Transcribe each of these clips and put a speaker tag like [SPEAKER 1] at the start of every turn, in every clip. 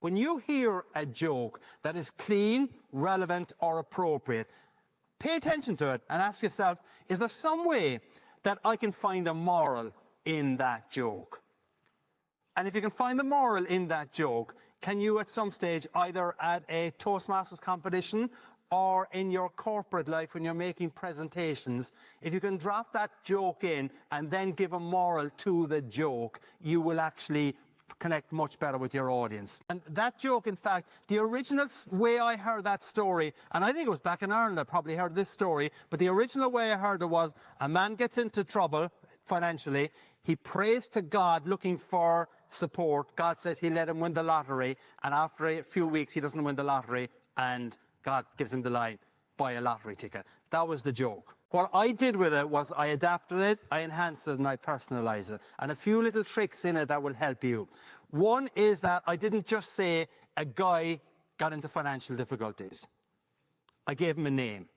[SPEAKER 1] When you hear a joke that is clean, relevant, or appropriate, pay attention to it and ask yourself, is there some way that I can find a moral in that joke? And if you can find the moral in that joke, can you at some stage either at a Toastmasters competition or in your corporate life when you're making presentations, if you can drop that joke in and then give a moral to the joke, you will actually connect much better with your audience. And that joke, in fact, the original way I heard that story, and I think it was back in Ireland I probably heard this story, but the original way I heard it was a man gets into trouble financially, he prays to God looking for support, God says he'll let him win the lottery, and after a few weeks he doesn't win the lottery, and God gives him the line, buy a lottery ticket. That was the joke. What I did with it was I adapted it, I enhanced it, and I personalized it. And a few little tricks in it that will help you. One is that I didn't just say a guy got into financial difficulties. I gave him a name.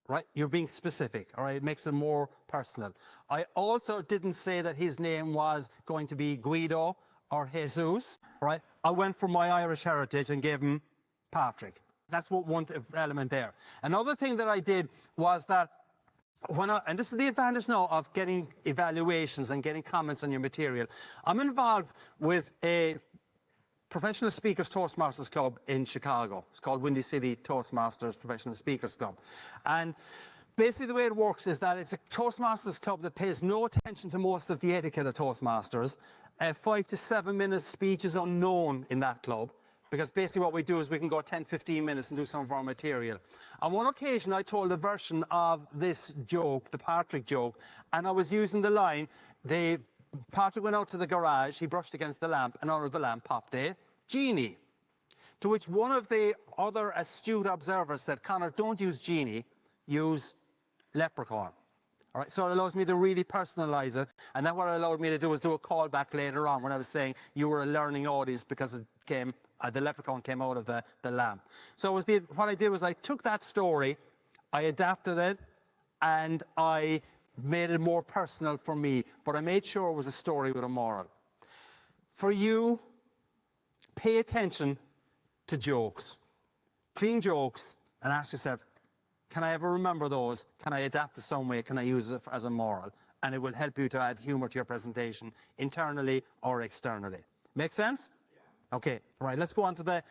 [SPEAKER 1] Right? You're being specific, all right? It makes it more personal. I also didn't say that his name was going to be Guido or Jesus, right? I went for my Irish heritage and gave him Patrick. That's what one element there. Another thing that I did was that and this is the advantage now of getting evaluations and getting comments on your material. I'm involved with a Professional Speakers Toastmasters Club in Chicago. It's called Windy City Toastmasters Professional Speakers Club. And basically the way it works is that it's a Toastmasters club that pays no attention to most of the etiquette of Toastmasters. A 5 to 7 minute speech is unknown in that club, because basically what we do is we can go 10, 15 minutes and do some of our material. On one occasion, I told a version of this joke, the Patrick joke, and I was using the line, Patrick went out to the garage, he brushed against the lamp, and out of the lamp popped a genie. To which one of the other astute observers said, Conor, don't use genie, use leprechaun. All right, so it allows me to really personalize it, and then what it allowed me to do was do a callback later on when I was saying you were a learning audience because it came, the leprechaun came out of the lamp. So what I did was I took that story, I adapted it, and I made it more personal for me, but I made sure it was a story with a moral. For you, pay attention to jokes, clean jokes, and ask yourself, can I ever remember those? Can I adapt it some way? Can I use it as a moral? And it will help you to add humor to your presentation, internally or externally. Make sense? Yeah. Okay, right, let's go on to the